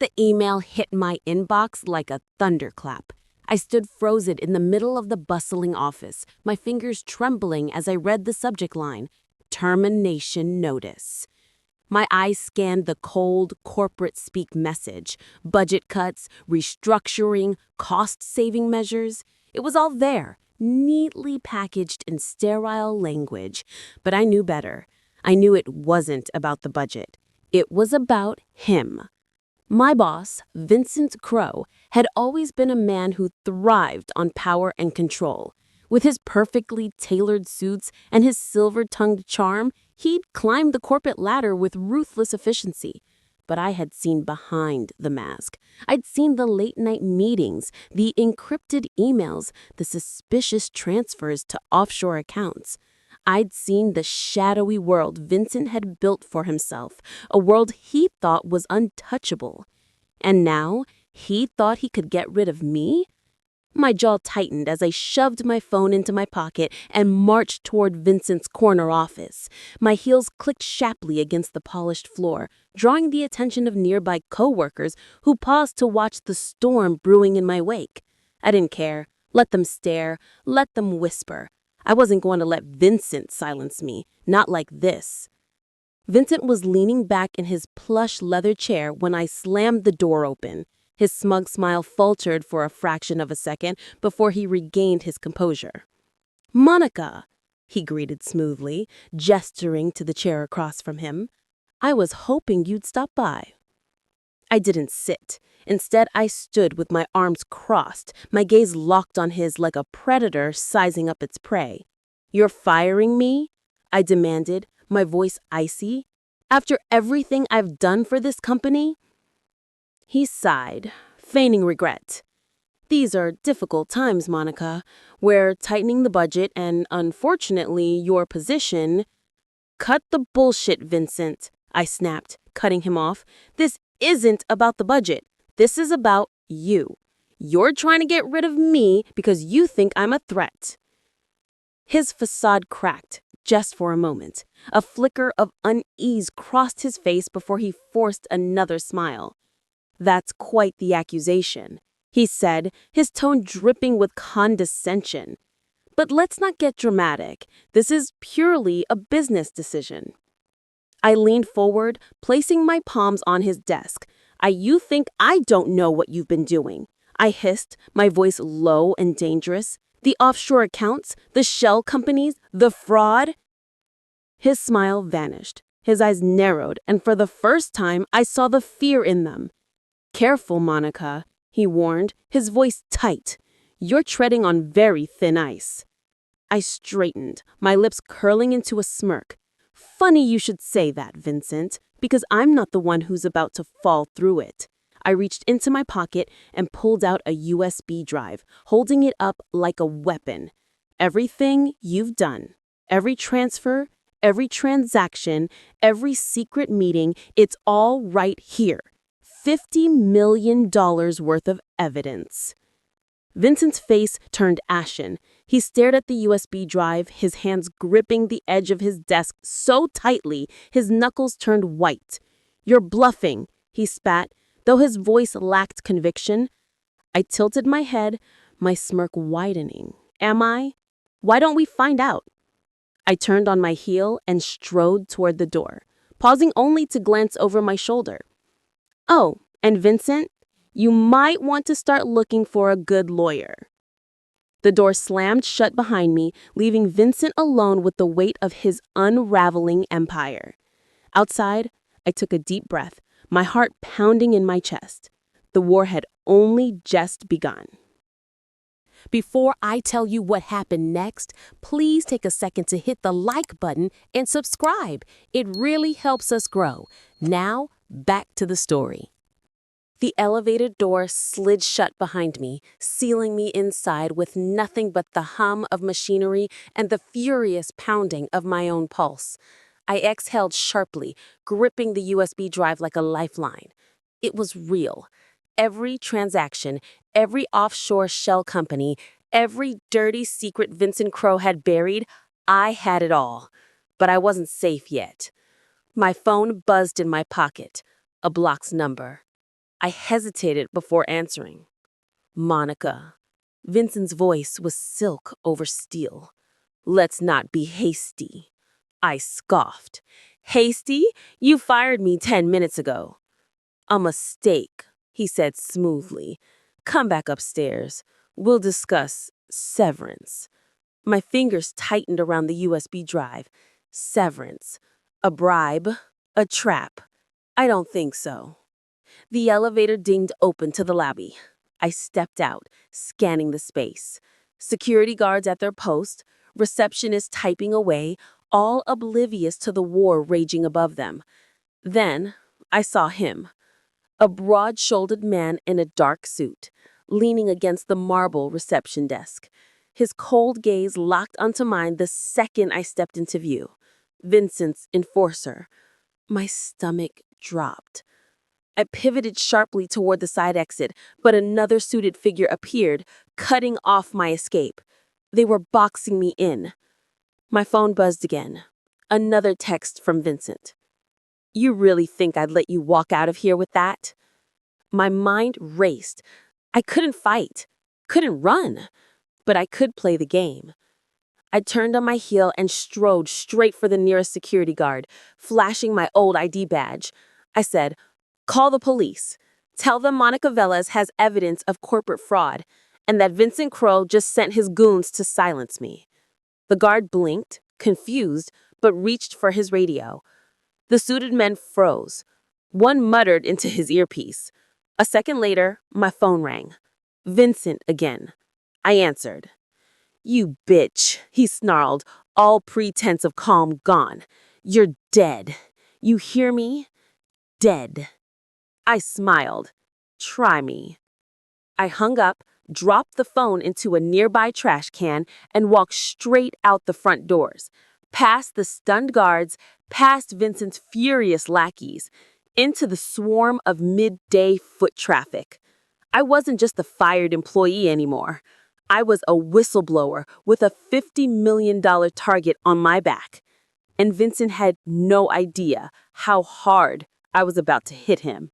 the email hit my inbox like a thunderclap, I stood frozen in the middle of the bustling office, my fingers trembling as I read the subject line, Termination Notice. My eyes scanned the cold, corporate-speak message. Budget cuts, restructuring, cost-saving measures. It was all there, neatly packaged in sterile language. But I knew better. I knew it wasn't about the budget. It was about him. My boss, Vincent Crowe, had always been a man who thrived on power and control. With his perfectly tailored suits and his silver-tongued charm, he'd climbed the corporate ladder with ruthless efficiency. But I had seen behind the mask. I'd seen the late-night meetings, the encrypted emails, the suspicious transfers to offshore accounts. I'd seen the shadowy world Vincent had built for himself, a world he thought was untouchable. And now, he thought he could get rid of me? My jaw tightened as I shoved my phone into my pocket and marched toward Vincent's corner office. My heels clicked sharply against the polished floor, drawing the attention of nearby coworkers who paused to watch the storm brewing in my wake. I didn't care. Let them stare. Let them whisper. I wasn't going to let Vincent silence me, not like this. Vincent was leaning back in his plush leather chair when I slammed the door open. His smug smile faltered for a fraction of a second before he regained his composure. "Monica," he greeted smoothly, gesturing to the chair across from him. "I was hoping you'd stop by." I didn't sit. Instead, I stood with my arms crossed, my gaze locked on his like a predator sizing up its prey. "You're firing me?" I demanded, my voice icy. "After everything I've done for this company?" He sighed, feigning regret. "These are difficult times, Monica. We're tightening the budget and, unfortunately, your position—" "Cut the bullshit, Vincent," I snapped, cutting him off. "This isn't about the budget. This is about you. You're trying to get rid of me because you think I'm a threat." His facade cracked, just for a moment. A flicker of unease crossed his face before he forced another smile. "That's quite the accusation," he said, his tone dripping with condescension. "But let's not get dramatic. This is purely a business decision." I leaned forward, placing my palms on his desk. "You think I don't know what you've been doing?" I hissed, my voice low and dangerous. "The offshore accounts, the shell companies, the fraud?" His smile vanished. His eyes narrowed, and for the first time, I saw the fear in them. "Careful, Monica," he warned, his voice tight. "You're treading on very thin ice." I straightened, my lips curling into a smirk. "Funny you should say that, Vincent, because I'm not the one who's about to fall through it." I reached into my pocket and pulled out a USB drive, holding it up like a weapon. "Everything you've done, every transfer, every transaction, every secret meeting, it's all right here. $50 million worth of evidence." Vincent's face turned ashen. He stared at the USB drive, his hands gripping the edge of his desk so tightly his knuckles turned white. "You're bluffing," he spat, though his voice lacked conviction. I tilted my head, my smirk widening. "Am I? Why don't we find out?" I turned on my heel and strode toward the door, pausing only to glance over my shoulder. "Oh, and Vincent, you might want to start looking for a good lawyer." The door slammed shut behind me, leaving Vincent alone with the weight of his unraveling empire. Outside, I took a deep breath, my heart pounding in my chest. The war had only just begun. Before I tell you what happened next, please take a second to hit the like button and subscribe. It really helps us grow. Now, back to the story. The elevator door slid shut behind me, sealing me inside with nothing but the hum of machinery and the furious pounding of my own pulse. I exhaled sharply, gripping the USB drive like a lifeline. It was real. Every transaction, every offshore shell company, every dirty secret Vincent Crowe had buried, I had it all. But I wasn't safe yet. My phone buzzed in my pocket. A block's number. I hesitated before answering. Monica. Vincent's voice was silk over steel. Let's not be hasty. I scoffed. Hasty? You fired me 10 minutes ago. A mistake, he said smoothly. Come back upstairs. We'll discuss severance. My fingers tightened around the USB drive. Severance. A bribe? A trap? I don't think so. The elevator dinged open to the lobby. I stepped out, scanning the space. Security guards at their post, receptionists typing away, all oblivious to the war raging above them. Then I saw him, a broad-shouldered man in a dark suit, leaning against the marble reception desk. His cold gaze locked onto mine the second I stepped into view. Vincent's enforcer. My stomach dropped. I pivoted sharply toward the side exit, but another suited figure appeared, cutting off my escape. They were boxing me in. My phone buzzed again. Another text from Vincent. You really think I'd let you walk out of here with that? My mind raced. I couldn't fight, couldn't run, but I could play the game. I turned on my heel and strode straight for the nearest security guard, flashing my old ID badge. I said, call the police. Tell them Monica Velez has evidence of corporate fraud and that Vincent Crow just sent his goons to silence me. The guard blinked, confused, but reached for his radio. The suited men froze. One muttered into his earpiece. A second later, my phone rang. Vincent again. I answered. You bitch, he snarled, all pretense of calm gone. You're dead. You hear me? Dead. I smiled. Try me. I hung up, dropped the phone into a nearby trash can, and walked straight out the front doors, past the stunned guards, past Vincent's furious lackeys, into the swarm of midday foot traffic. I wasn't just a fired employee anymore. I was a whistleblower with a $50 million target on my back. And Vincent had no idea how hard I was about to hit him.